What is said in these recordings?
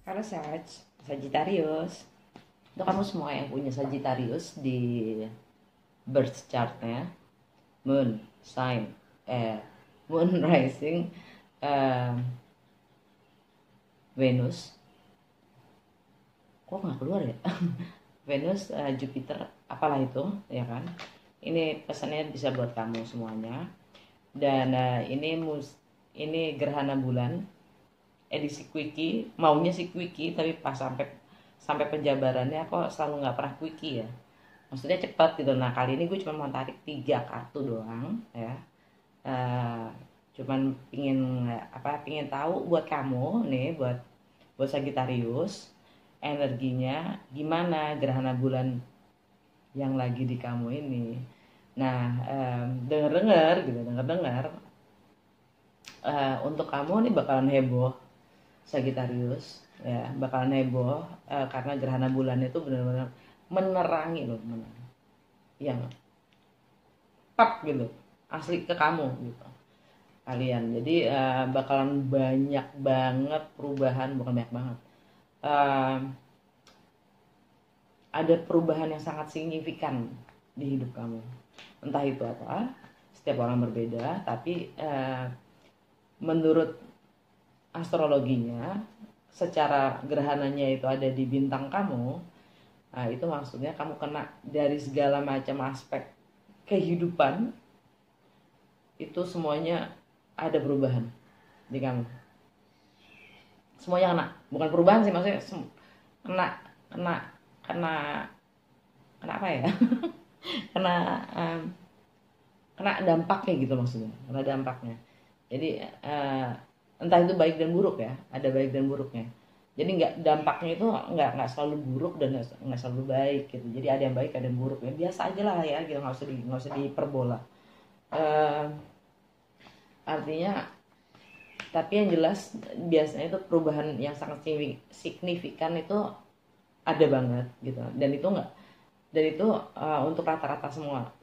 Kalau Sagittarius, itu kamu semua yang punya Sagittarius di birth chartnya, moon, sign, moon rising, eh, Venus, kok nggak keluar ya? Venus, Jupiter, apalah itu, ya kan? Ini pesannya bisa buat kamu semuanya. Dan ini gerhana bulan edisi quickie, maunya si quickie tapi pas sampai penjabarannya kok selalu nggak pernah quickie ya, maksudnya cepat gitu. Nah kali ini gue cuma mau tarik 3 kartu doang ya. uh, Cuman pingin tahu buat kamu nih, buat Sagittarius, energinya gimana gerhana bulan yang lagi di kamu ini. Nah denger untuk kamu nih bakalan heboh Sagittarius ya, bakalan heboh karena gerhana bulan itu benar-benar menerangi loh, yang tap gitu, asli ke kamu gitu kalian. Jadi bakalan banyak banget perubahan, bukan banyak banget, uh, ada perubahan yang sangat signifikan di hidup kamu. Entah itu apa, setiap orang berbeda, tapi menurut astrologinya, secara gerhananya itu ada di bintang kamu. Nah itu maksudnya kamu kena dari segala macam aspek kehidupan, itu semuanya ada perubahan di kamu. Semuanya kena, bukan perubahan sih, maksudnya kena kena kena kena apa ya? kena kena dampaknya gitu, maksudnya kena dampaknya. Jadi entah itu baik dan buruk ya, ada baik dan buruknya. Jadi dampaknya itu nggak selalu buruk dan nggak selalu baik gitu. Jadi ada yang baik, ada yang buruk ya, biasa aja lah ya gitu, nggak usah diperbola. Artinya, tapi yang jelas biasanya itu perubahan yang sangat signifikan itu ada banget gitu. Dan itu untuk rata-rata semua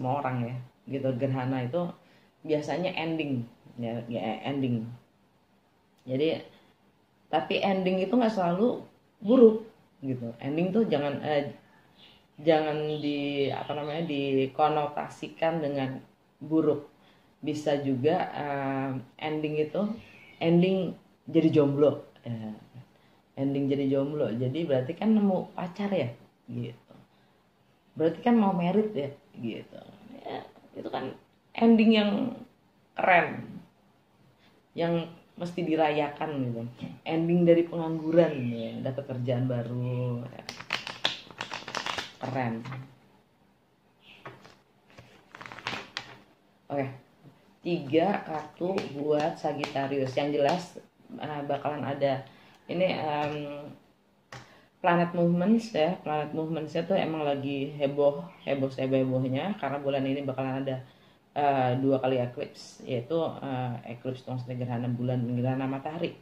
orang ya gitu. Gerhana itu biasanya ending ya ending. Jadi tapi ending itu nggak selalu buruk gitu. Ending tuh jangan dikonotasikan dengan buruk. Bisa juga ending jadi jomblo. Ending jadi jomblo, jadi berarti kan nemu pacar ya gitu. Berarti kan mau merit ya gitu. Ya, itu kan ending yang keren, yang mesti dirayakan gitu. Ending dari pengangguran ya, dapat kerjaan baru ya. Keren. Oke, 3 kartu buat Sagittarius. Yang jelas bakalan ada ini planet movements ya. Planet movementsnya tuh emang lagi hebohnya karena bulan ini bakalan ada 2 kali eclipse, yaitu eclipse maksudnya gerhana bulan, gerhana matahari.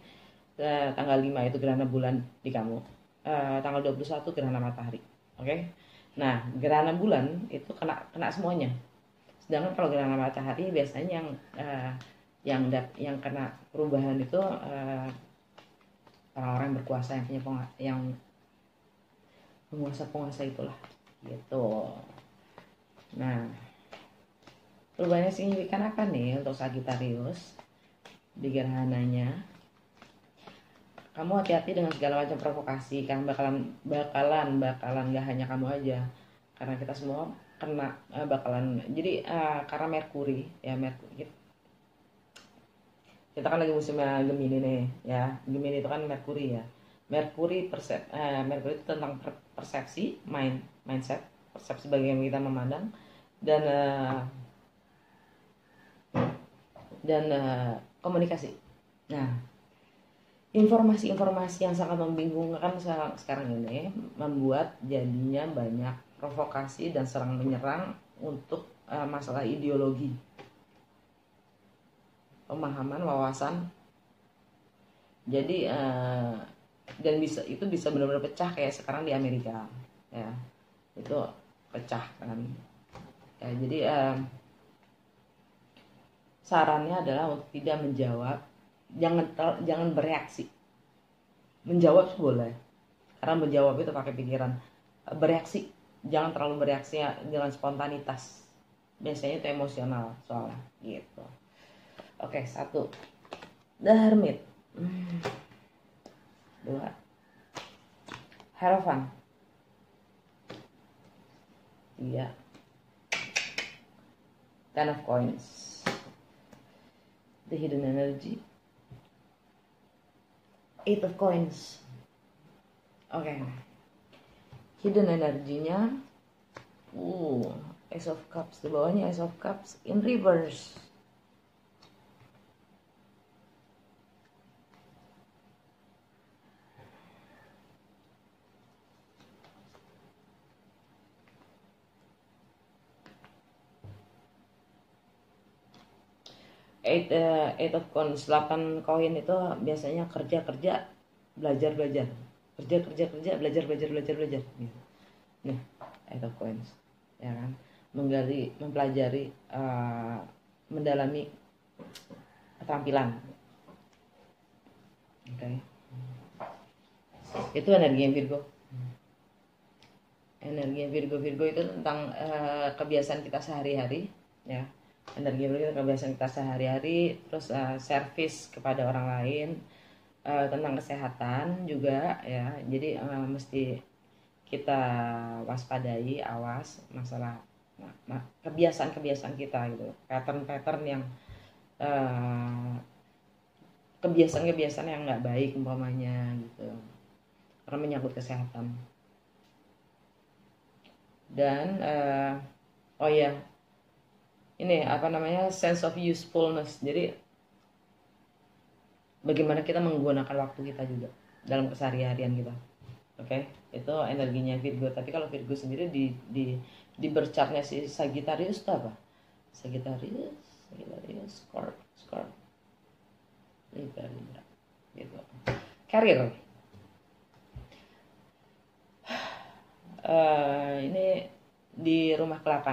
Tanggal 5 itu gerhana bulan di kamu, tanggal 21 gerhana matahari. Oke. Nah gerhana bulan itu kena semuanya. Sedangkan kalau gerhana matahari biasanya yang kena perubahan itu orang-orang berkuasa, yang penguasa itulah gitu. Nah perubahannya signifikan apa nih untuk Sagittarius di gerhananya? Kamu hati-hati dengan segala macam provokasi, karena bakalan gak hanya kamu aja, karena kita semua kena bakalan. Jadi karena Merkuri kita kan lagi musimnya Gemini nih ya. Gemini itu kan Merkuri ya. Merkuri itu tentang persepsi, mindset, persepsi bagaimana kita memandang, dan komunikasi. Nah, informasi-informasi yang sangat membingungkan sekarang ini membuat jadinya banyak provokasi dan serang menyerang untuk masalah ideologi, pemahaman, wawasan. Jadi dan itu bisa benar-benar pecah kayak sekarang di Amerika ya, itu pecah kan ya. Jadi sarannya adalah untuk tidak menjawab, jangan bereaksi Menjawab boleh, karena menjawab itu pakai pikiran. Bereaksi, jangan terlalu bereaksi dengan spontanitas, biasanya itu emosional soalnya gitu. Oke, 1 The Hermit. 2 Hierophant. 3 Ten of Coins, The Hidden Energy. 8 of Coins. Oke. Hidden energinya Ace of Cups, di bawahnya Ace of Cups in reverse. Eight of Coins, 8 koin itu biasanya kerja belajar kerja belajar gitu. Nih, Eight of Coins, ya kan, menggali, mempelajari, mendalami keterampilan. Oke. Itu energinya Virgo. Energi Virgo itu tentang kebiasaan kita sehari-hari, ya. Energi Virgo itu kebiasaan kita sehari-hari, terus servis kepada orang lain, tentang kesehatan juga, ya. Jadi mesti kita waspadai, awas masalah kebiasaan-kebiasaan kita gitu, pattern-pattern yang kebiasaan-kebiasaan yang nggak baik umpamanya gitu, karena menyangkut kesehatan. Dan oh ya, ini apa namanya, sense of usefulness. Jadi bagaimana kita menggunakan waktu kita juga dalam keseharian kita. Oke, itu energinya Virgo. Tapi kalau Virgo sendiri di berchartnya si Sagittarius itu apa? Sagittarius, Scorp, Libra, gitu. Karir. Ini di rumah ke-8.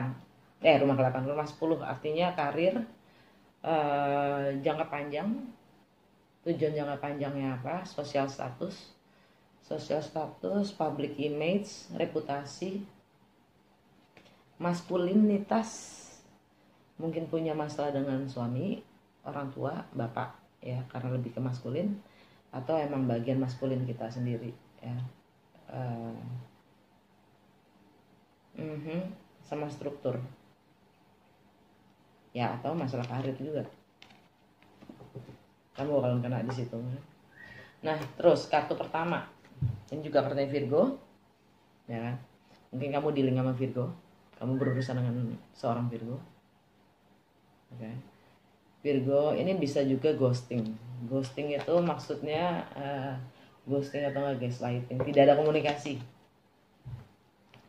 Rumah 10, artinya karir, jangka panjang. Tujuan jangka panjangnya apa? Sosial status, public image, reputasi, maskulinitas. Mungkin punya masalah dengan suami, orang tua, bapak, ya, karena lebih ke maskulin, atau emang bagian maskulin kita sendiri, ya. Sama struktur, ya, atau masalah karir juga, kamu bakalan kena di situ. Nah, terus kartu pertama, ini juga kartunya Virgo, ya kan? Mungkin kamu dealing sama Virgo, kamu berurusan dengan seorang Virgo. Oke. Virgo ini bisa juga ghosting. Ghosting itu maksudnya ghosting atau nggak gaslighting, tidak ada komunikasi,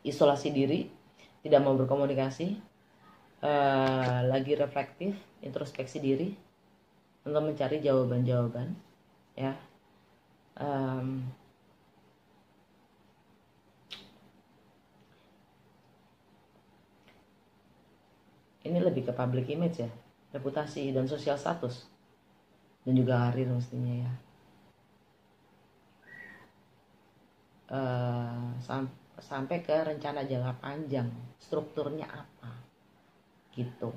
isolasi diri, tidak mau berkomunikasi, lagi reflektif, introspeksi diri untuk mencari jawaban-jawaban, ya. Ini lebih ke public image, ya, reputasi dan sosial status, dan juga karir mestinya, ya. Sampai ke rencana jangka panjang, strukturnya apa gitu.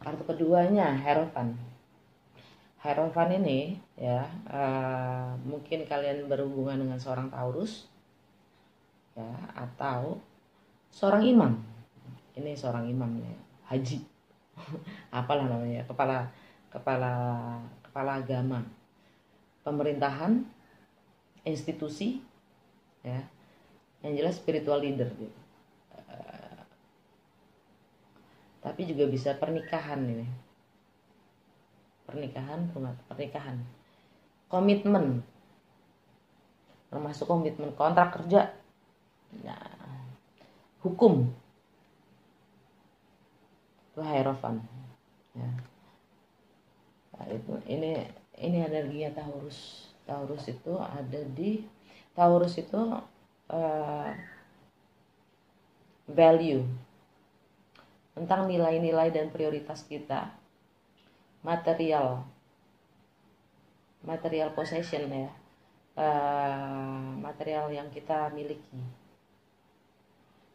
Kartu keduanya Hierophant. Hierophant ini, ya, mungkin kalian berhubungan dengan seorang Taurus, ya, atau seorang imam. Ini seorang imam, ya, haji, apalah namanya, kepala agama, pemerintahan, institusi, ya, yang jelas spiritual leader gitu. Tapi juga bisa pernikahan ini, pernikahan, komitmen, termasuk komitmen kontrak kerja, nah, hukum, itu Hierophant, ya. Nah, ini energinya Taurus. Taurus itu ada di Taurus itu value, tentang nilai-nilai dan prioritas kita, material possession ya, material yang kita miliki,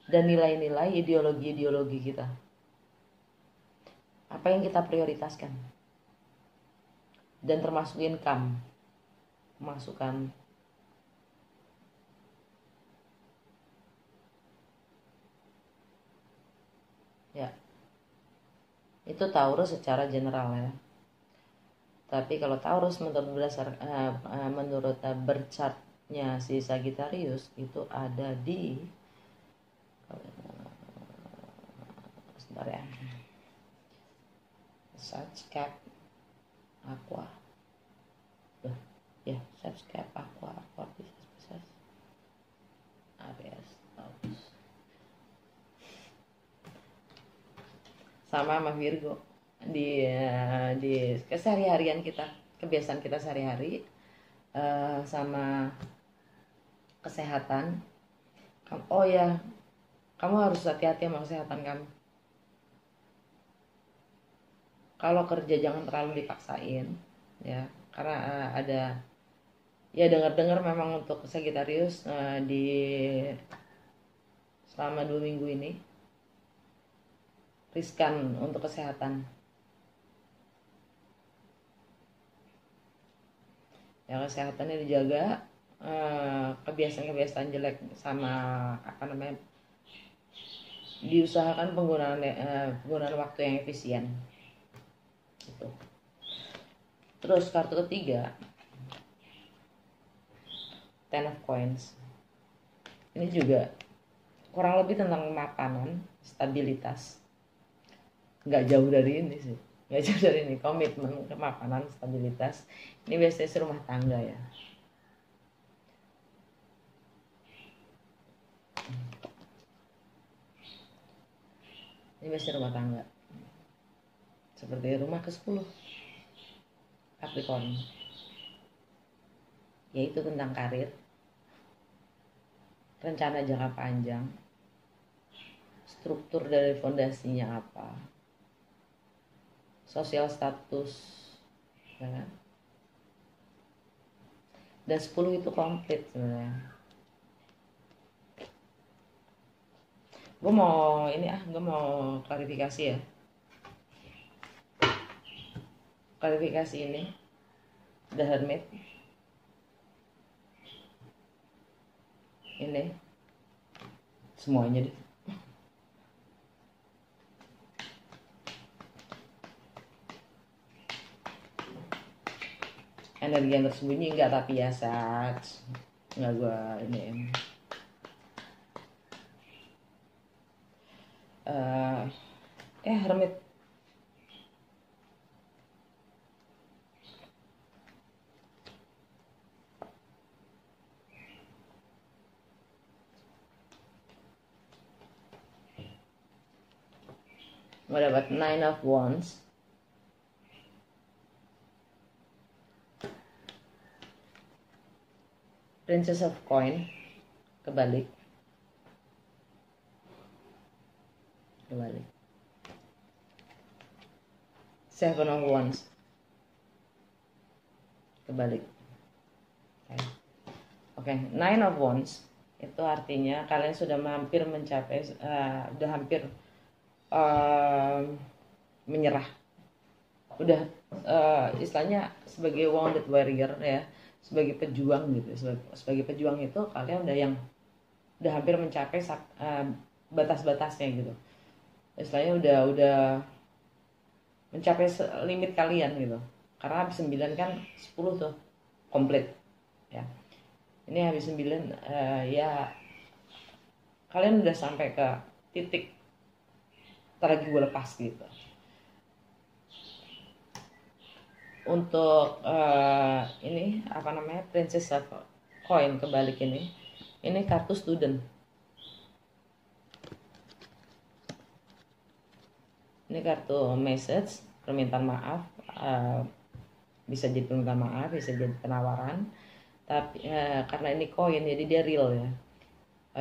dan nilai-nilai ideologi kita. Apa yang kita prioritaskan, dan termasuk income, pemasukan. Ya, itu Taurus secara general ya. Tapi kalau Taurus menurut berchartnya si Sagittarius itu ada di sebentar ya, Subscribe Aqua, ya Subscribe Aqua Pisces Aries Taurus sama Virgo di kesehari-harian kita, kebiasaan kita sehari-hari, sama kesehatan. Oh ya, kamu harus hati-hati sama kesehatan kamu. Kalau kerja jangan terlalu dipaksain ya, karena ada ya dengar-dengar memang untuk Sagittarius di selama 2 minggu ini riskan untuk kesehatan. Ya, kesehatannya dijaga, kebiasaan-kebiasaan jelek sama diusahakan penggunaan waktu yang efisien gitu. Terus kartu ketiga, Ten of Coins. Ini juga kurang lebih tentang makanan, stabilitas. Nggak jauh dari ini sih, nggak jauh dari ini, komitmen ke makanan, stabilitas. Ini biasanya serumah tangga ya. Ini biasanya rumah tangga, seperti rumah ke-10 Capricorn, yaitu tentang karir, rencana jangka panjang, struktur dari fondasinya apa, sosial status, ya kan? Dan 10 itu komplit sebenarnya. Gue mau klarifikasi ya. Klarifikasi ini The Hermit. Ini semuanya deh. Energi yang tersembunyi enggak, tapi ya Sats, enggak gue ini Hermit. Gue dapat 9 of Wands, Princess of Coin, kebalik, Seven of Wands, kebalik. Oke, Nine of Wands itu artinya kalian sudah hampir mencapai, udah hampir menyerah, udah istilahnya sebagai wounded warrior ya, sebagai pejuang gitu. Sebagai pejuang itu kalian udah hampir mencapai batas-batasnya gitu. Istilahnya udah mencapai limit kalian gitu. Karena habis 9 kan 10 tuh komplit ya. Ini habis 9 ya kalian udah sampai ke titik lagi gue lepas gitu. Untuk ini Princess of Coin kebalik ini kartu student. Ini kartu message, permintaan maaf, bisa jadi permintaan maaf, bisa jadi penawaran. Tapi karena ini koin jadi dia real ya.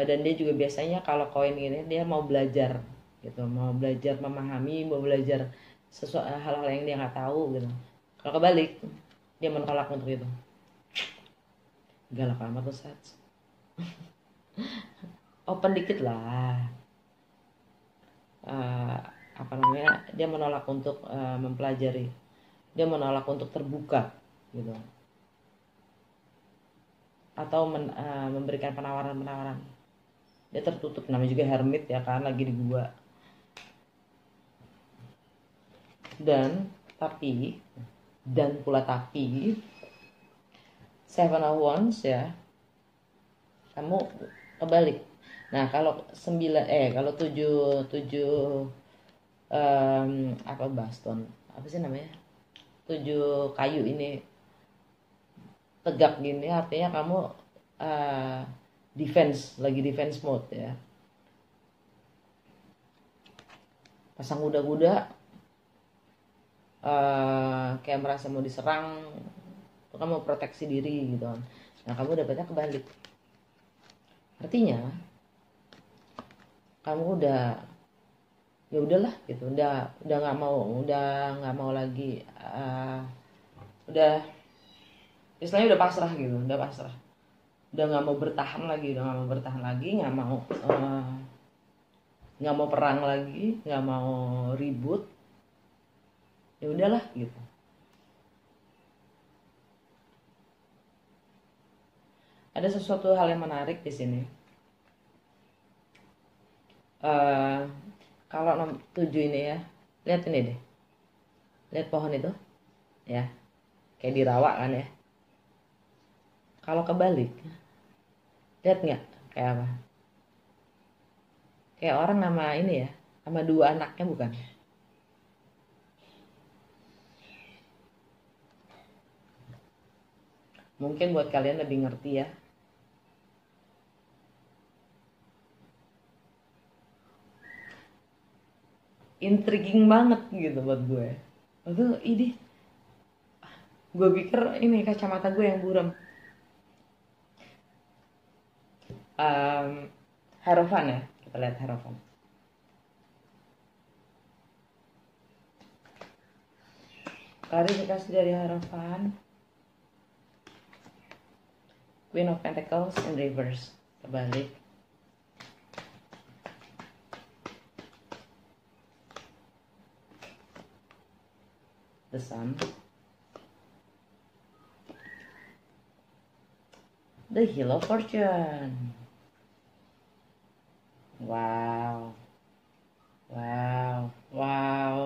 Dan dia juga biasanya kalau koin ini dia mau belajar gitu, mau belajar memahami, mau belajar hal-hal yang dia nggak tahu gitu. Kalau kebalik, dia menolak untuk itu. Galak amat tuh Sats. Open dikit lah. Apa namanya, dia menolak untuk mempelajari, dia menolak untuk terbuka gitu, atau memberikan penawaran-penawaran. Dia tertutup, namanya juga hermit ya kan, lagi di gua. Dan pula tapi Seven of Wands ya, kamu kebalik. Nah kalau 7 apa baston, apa sih namanya, 7 kayu ini tegak gini, artinya kamu lagi defense mode ya. Pasang kuda-kuda kayak merasa mau diserang, kamu proteksi diri gitu. Nah kamu dapetnya kebalik, artinya kamu udah ya udahlah gitu, udah nggak mau lagi, udah istilahnya udah pasrah gitu, udah nggak mau bertahan lagi, nggak mau perang lagi, nggak mau ribut, ya udahlah gitu. Ada sesuatu hal yang menarik di sini. Kalau 7 ini ya, lihat ini deh, lihat pohon itu ya, kayak dirawat kan ya. Kalau kebalik, lihat nggak kayak apa? Kayak orang nama ini ya, sama 2 anaknya bukan? Mungkin buat kalian lebih ngerti ya. Intriguing banget gitu buat gue. Itu ini, gue pikir ini kacamata gue yang buram. Hierophant ya, kita lihat Hierophant. Klarifikasi dari Hierophant. Queen of Pentacles in reverse, terbalik. The Sun. The Wheel of Fortune. Wow.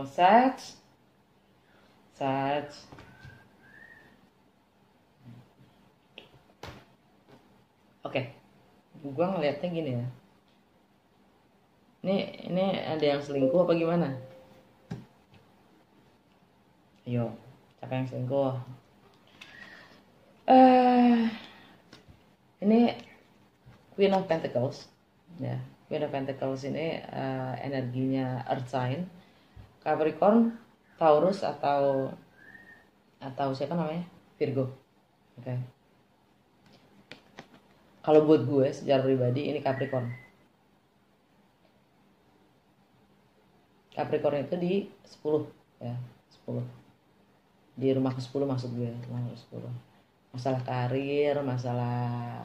Sats. Oke, gue ngeliatnya gini ya. Ini ada yang selingkuh apa gimana? Ayo, siapa yang selingkuh? Ini Queen of Pentacles, ya. Queen of Pentacles ini energinya Earth sign, Capricorn, Taurus atau siapa namanya? Virgo. Oke. Kalau buat gue secara pribadi ini Capricorn. Capricorn itu di 10 ya, 10. Di rumah ke-10 maksud gue, rumah ke-10. Masalah karir, masalah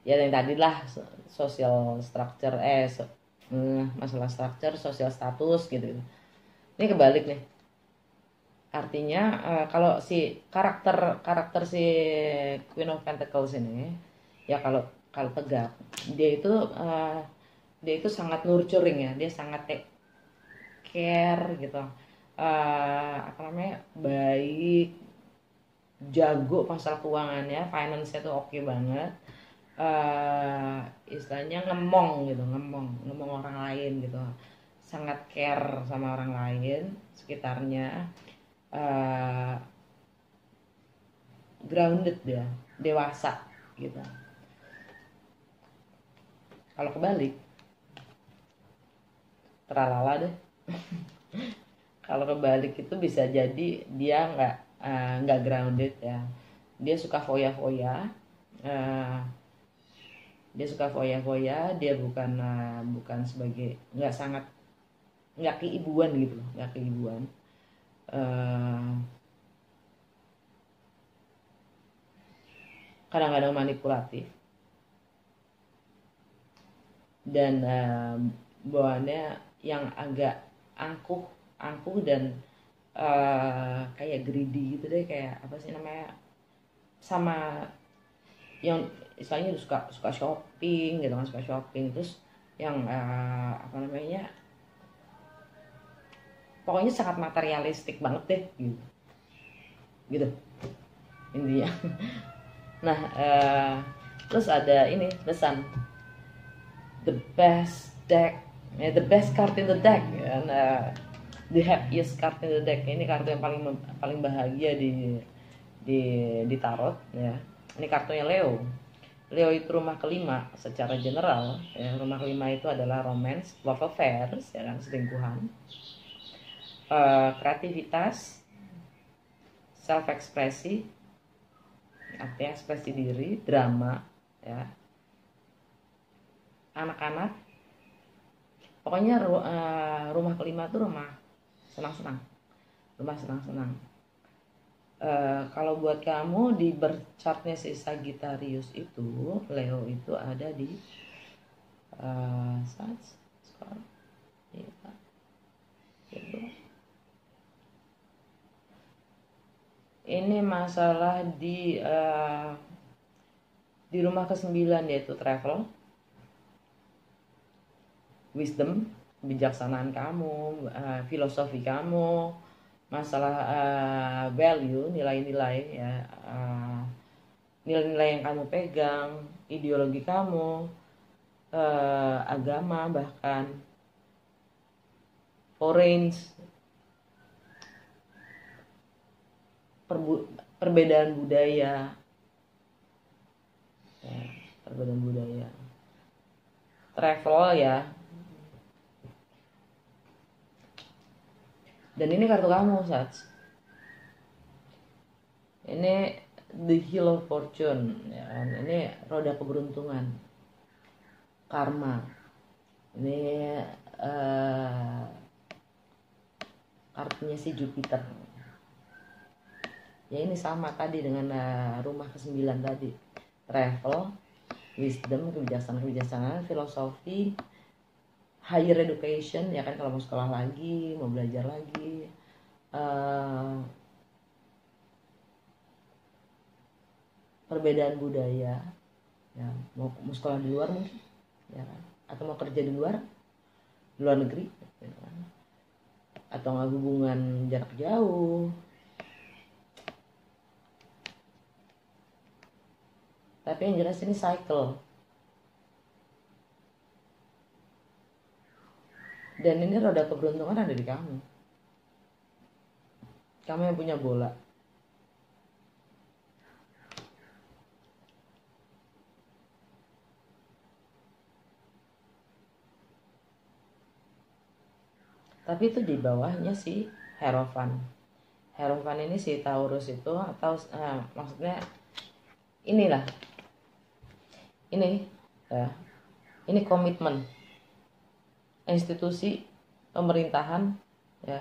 ya yang tadi lah, social structure, masalah structure, social status gitu. Ini kebalik nih. Artinya kalau si karakter si Queen of Pentacles ini ya, kalau tegak, dia itu sangat nurturing ya, dia sangat take care gitu, apa namanya, baik, jago masalah keuangannya, finance-nya tuh oke banget, istilahnya ngomong orang lain gitu, sangat care sama orang lain sekitarnya, grounded dia, dewasa gitu. Kalau kebalik, teralala deh. Kalau kebalik itu bisa jadi dia nggak grounded ya. Dia suka foya-foya. Dia bukan sebagai, nggak sangat nggak keibuan gitu loh, nggak keibuan. Kadang-kadang manipulatif dan bawaannya yang agak angkuh dan kayak greedy gitu deh, kayak apa sih namanya, sama yang istilahnya suka shopping gitu kan, suka shopping, terus yang apa namanya, pokoknya sangat materialistik banget deh gitu intinya. Nah terus ada ini pesan the best deck, the best card in the deck, and the happiest card in the deck. Ini kartu yang paling bahagia di tarot ya. Ini kartunya Leo. Leo itu rumah kelima secara general ya. Rumah kelima itu adalah romance, love affairs ya kan, selingkuhan, kreativitas, self ekspresi, artinya ekspresi diri, drama ya, anak-anak. Pokoknya rumah kelima itu rumah senang-senang, rumah senang-senang. Kalau buat kamu di birth chartnya si Sagittarius itu, Leo itu ada di ini masalah di rumah ke-9, yaitu travel, wisdom, kebijaksanaan kamu, filosofi kamu, masalah value, nilai-nilai ya, nilai-nilai yang kamu pegang, ideologi kamu, agama, bahkan foreign, perbedaan budaya ya, perbedaan budaya, travel ya. Dan ini kartu kamu, Sats. Ini the Wheel of Fortune ya kan? Ini roda keberuntungan, karma. Ini kartunya si Jupiter. Ya ini sama tadi dengan rumah ke-9 tadi. Travel, wisdom, kebijaksanaan, filosofi, higher education ya kan, kalau mau sekolah lagi, mau belajar lagi, perbedaan budaya ya, mau sekolah di luar mungkin ya kan, atau mau kerja di luar negeri ya kan? Atau nggak hubungan jarak jauh. Tapi yang jelas ini cycle. Dan ini roda keberuntungan ada di kamu. Kamu yang punya bola. Tapi itu di bawahnya si Hierophant. Hierophant ini si Taurus itu, atau maksudnya inilah. Ini ya. Ini komitmen. Institusi pemerintahan ya,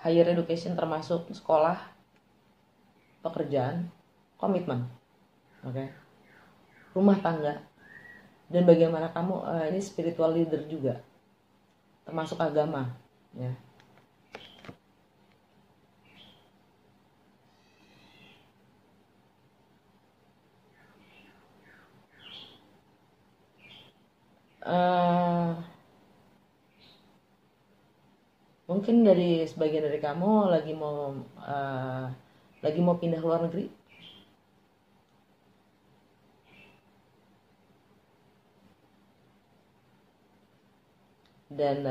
higher education termasuk sekolah, pekerjaan, komitmen, oke, rumah tangga, dan bagaimana kamu ini spiritual leader juga, termasuk agama ya. Mungkin dari sebagian dari kamu lagi mau pindah ke luar negeri. Dan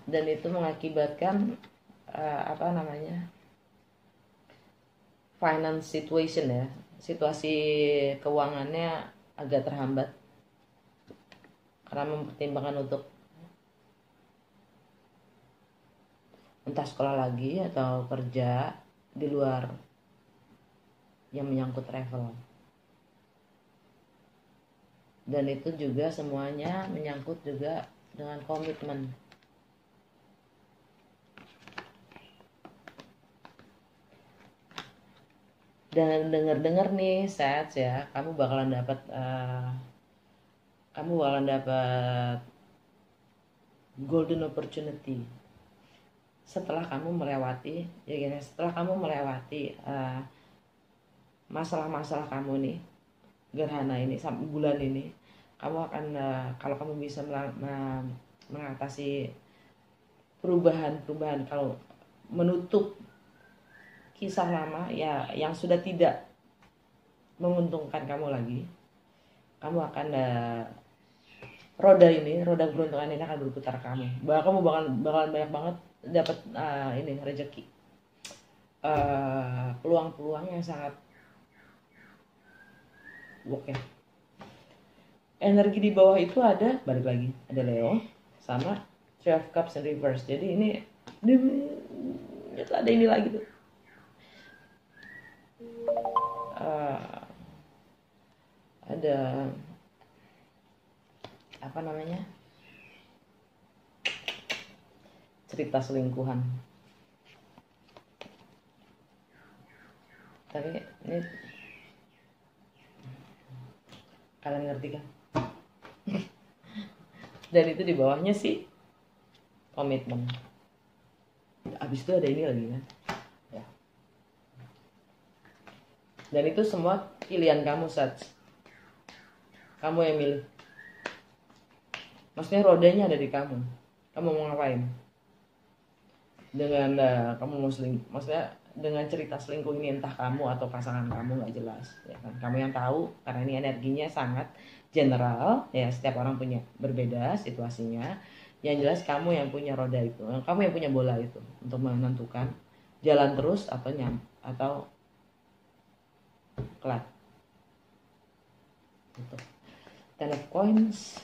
dan itu mengakibatkan apa namanya, finance situation ya, situasi keuangannya agak terhambat karena mempertimbangkan untuk entah sekolah lagi atau kerja di luar yang menyangkut travel. Dan itu juga semuanya menyangkut juga dengan komitmen. Dan dengar-dengar nih, Sats ya, kamu bakalan dapat golden opportunity setelah kamu melewati masalah-masalah kamu nih, gerhana ini sampai bulan ini. Kamu akan kalau kamu bisa mengatasi perubahan, kalau menutup kisah lama ya yang sudah tidak menguntungkan kamu lagi, kamu akan roda keberuntungan ini akan berputar kamu. Kamu bakalan banyak banget dapat ini rezeki, peluang-peluang yang sangat oke. Energi di bawah itu ada, balik lagi, ada Leo sama Three of Cups in reverse. Jadi ini ada ini lagi tuh. Ada apa namanya, cerita selingkuhan. Tapi ini kalian ngerti kan? Dan itu di bawahnya sih komitmen. Abis itu ada ini lagi kan ya. Dan itu semua pilihan kamu, Sats. Kamu yang milih. Maksudnya rodanya ada di kamu. Kamu mau ngapain? Dengan kamu mau maksudnya dengan cerita selingkuh ini, entah kamu atau pasangan kamu, nggak jelas ya kan. Kamu yang tahu, karena ini energinya sangat general ya, setiap orang punya berbeda situasinya. Yang jelas kamu yang punya roda itu, kamu yang punya bola itu untuk menentukan jalan terus atau kelat. Gitu. Ten of Coins.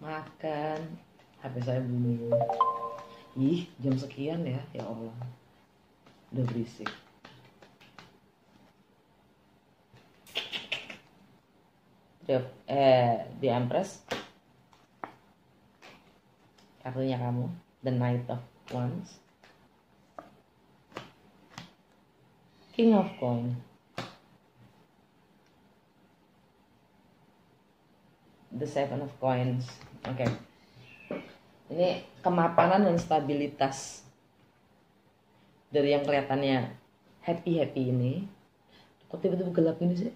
Makan. HP saya bunyi. Ih, jam sekian ya Allah. Udah berisik. The Empress. Kartunya kamu, The Knight of Wands. King of Coins. The Seven of Coins. Oke. Ini kemapanan dan stabilitas dari yang kelihatannya happy ini. Kok tiba-tiba gelap ini sih?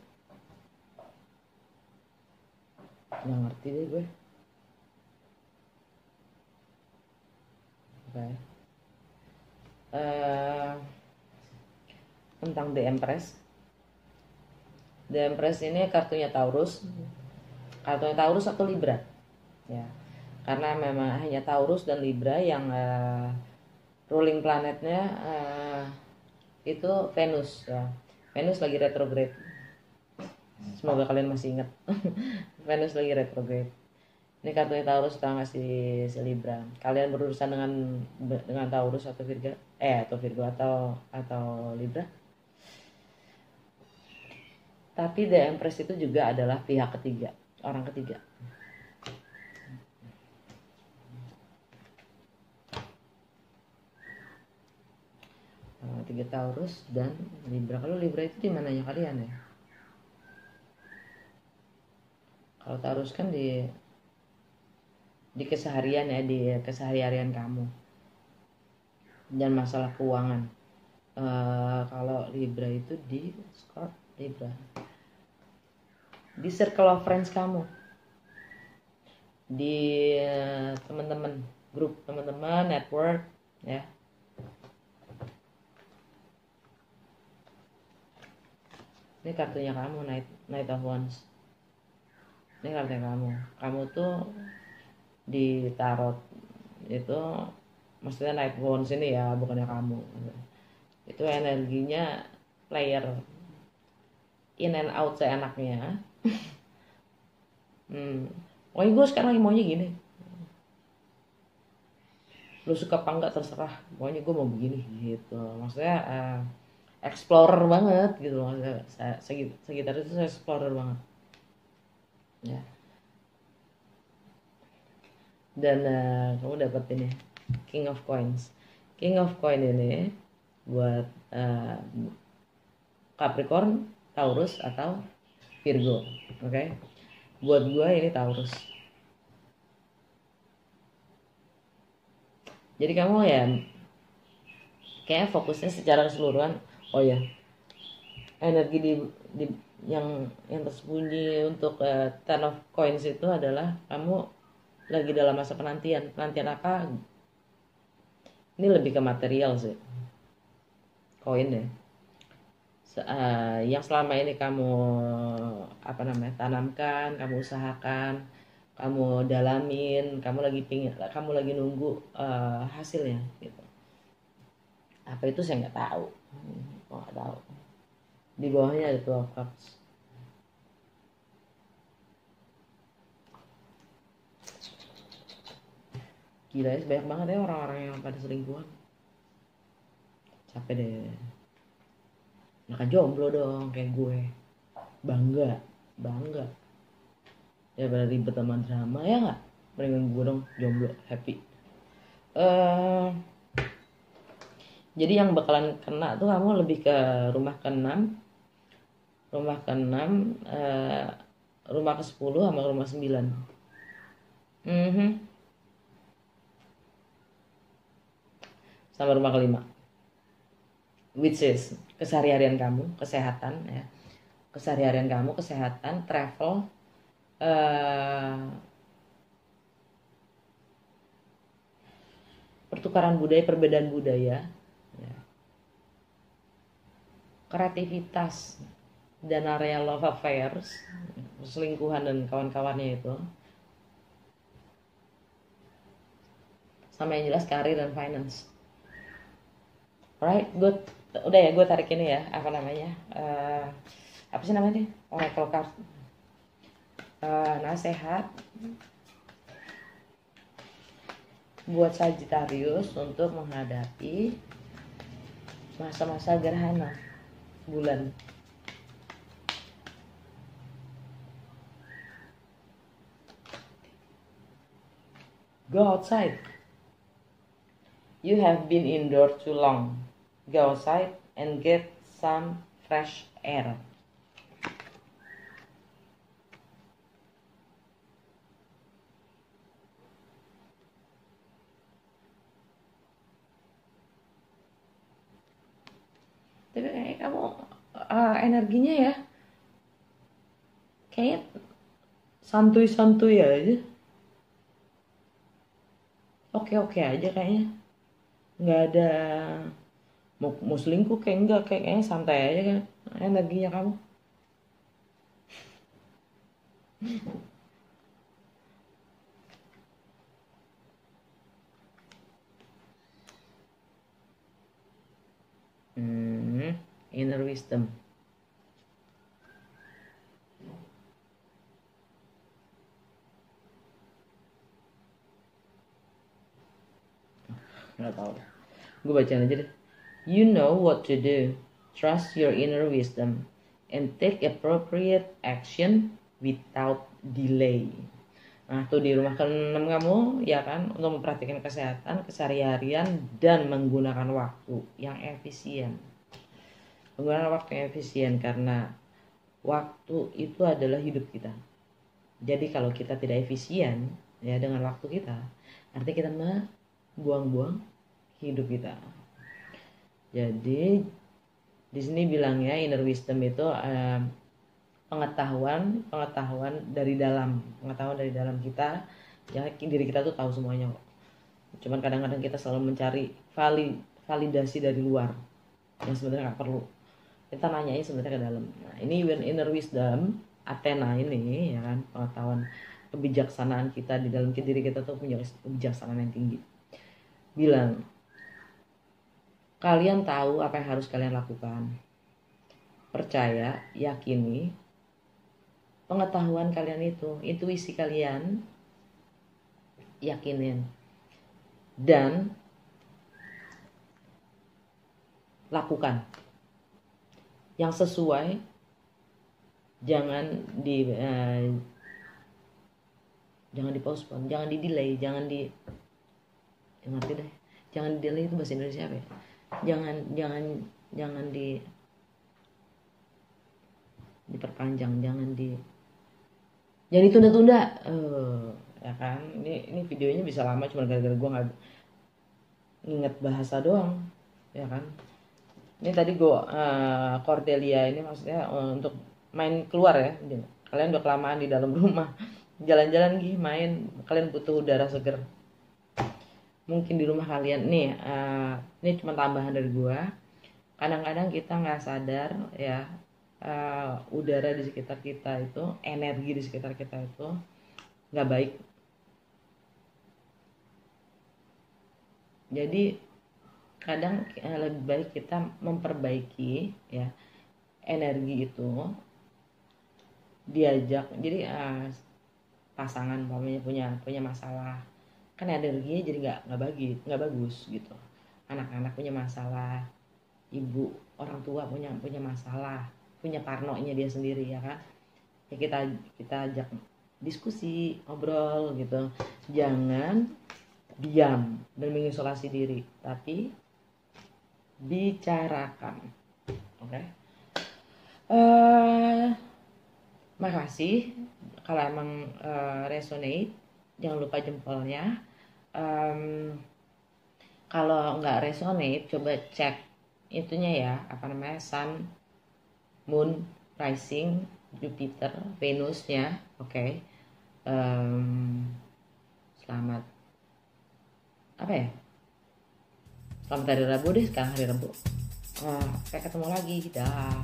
Nggak ngerti deh gue. Oke. Tentang The Empress. The Empress ini kartunya Taurus. Kartunya Taurus atau Libra. Ya. Karena memang hanya Taurus dan Libra yang ruling planetnya itu Venus ya. Venus lagi retrograde. Semoga kalian masih ingat. Venus lagi retrograde. Ini kartunya Taurus atau ngasih si Libra. Kalian berurusan dengan Taurus atau Virgo atau Libra. Tapi The Empress itu juga adalah pihak ketiga, orang ketiga. Tiga Taurus dan Libra. Kalau Libra itu di mananya kalian ya? Kalau Taurus kan di keseharian ya, di keseharian kamu dan masalah keuangan. Kalau Libra itu di Libra di circle of friends kamu, di teman-teman, grup teman-teman, network ya. Ini kartunya kamu, Knight of Wands. Ini kartunya kamu tuh di tarot itu, maksudnya Knight of Wands ini ya, bukannya kamu. Itu energinya player in and out seenaknya. Pokoknya gue sekarang lagi maunya gini. lu suka apa enggak terserah, pokoknya gue mau begini gitu. Maksudnya explorer banget gitu loh. Sekitar itu saya explorer banget ya. Dan kamu dapetin ya King of Coins. King of Coin ini buat Capricorn, Taurus atau Virgo. Oke. Buat gue ini Taurus. Jadi kamu ya kayak fokusnya secara keseluruhan. Oh ya, energi di yang tersembunyi untuk Ten of Coins itu adalah kamu lagi dalam masa penantian. Penantian apa? Ini lebih ke material sih. Koin ya. Yang selama ini kamu tanamkan, kamu usahakan, kamu dalamin, kamu lagi nunggu hasilnya gitu. Apa itu saya nggak tahu. Nggak tahu. Di bawahnya ada 12 cups. Gila ya, banyak banget ya orang-orang yang pada selingkuhan. Capek deh. Mereka jomblo dong kayak gue. Bangga ya, pada ribet sama drama ya nggak, mendingan gue dong jomblo happy. Jadi yang bakalan kena tuh kamu lebih ke rumah ke-6, rumah ke-10 sama rumah 9. Sama rumah ke-5, which is keseharian kamu, kesehatan ya, keseharian kamu, kesehatan, travel, pertukaran budaya, perbedaan budaya ya. Kreativitas dan area love affairs, selingkuhan dan kawan-kawannya itu, sama yang jelas karir dan finance. Alright, good. Udah ya, gue tarik ini ya, apa namanya, apa sih namanya nih, oracle card, nasihat buat Sagittarius untuk menghadapi masa-masa gerhana bulan. Go outside. You have been indoor too long. Go outside and get some fresh air. Tapi kayak kamu energinya ya kayak santuy-santuy aja, oke aja kayaknya, nggak ada mau selingkuh kayak enggak, kayaknya santai aja kan energinya kamu. Inner wisdom. Nggak tahu, gue bacain aja deh. You know what to do. Trust your inner wisdom and take appropriate action without delay. Nah, tuh di rumah ke-6 kamu ya kan, untuk memperhatikan kesehatan, keseharian dan menggunakan waktu yang efisien. Menggunakan waktu yang efisien karena waktu itu adalah hidup kita. Jadi kalau kita tidak efisien ya dengan waktu kita, artinya kita buang-buang hidup kita. Jadi di sini bilangnya inner wisdom itu pengetahuan dari dalam kita ya. Diri kita tuh tahu semuanya kok, cuman kadang-kadang kita selalu mencari validasi dari luar yang sebenarnya nggak perlu. Kita nanyanya sebenarnya ke dalam. Nah, ini inner wisdom Athena ini ya kan, pengetahuan, kebijaksanaan kita di dalam diri kita tuh punya kebijaksanaan yang tinggi. Bilang, kalian tahu apa yang harus kalian lakukan. Percaya, yakini pengetahuan kalian itu, intuisi kalian, yakinin. dan lakukan yang sesuai. Jangan dipostpone, jangan di delay, jangan di delay itu bahasa Indonesia apa ya? Jangan diperpanjang, jangan ditunda-tunda. Ya kan, ini videonya bisa lama cuma gara-gara gue nggak inget bahasa doang, ya kan. Ini tadi gue Cordelia ini maksudnya untuk main keluar ya. Kalian udah kelamaan di dalam rumah, jalan-jalan gih main, kalian butuh udara seger. Mungkin di rumah kalian nih, ini cuma tambahan dari gue. Kadang-kadang kita nggak sadar ya, udara di sekitar kita itu, energi di sekitar kita itu nggak baik. Jadi kadang lebih baik kita memperbaiki ya energi itu, diajak. Jadi pasangan punya masalah, kan energinya jadi nggak bagus gitu. Anak-anak punya masalah, ibu orang tua punya masalah, punya parnonya dia sendiri ya kan. Ya kita ajak diskusi, ngobrol gitu. Jangan diam dan mengisolasi diri, tapi bicarakan. Oke. Makasih. Kalau emang resonate, jangan lupa jempolnya. Kalau nggak resonate, coba cek itunya ya, Sun, Moon, Rising, Jupiter, Venusnya. Oke. Selamat apa ya? Selamat hari Rabu deh, sekarang hari Rabu. Sampai ketemu lagi, dah.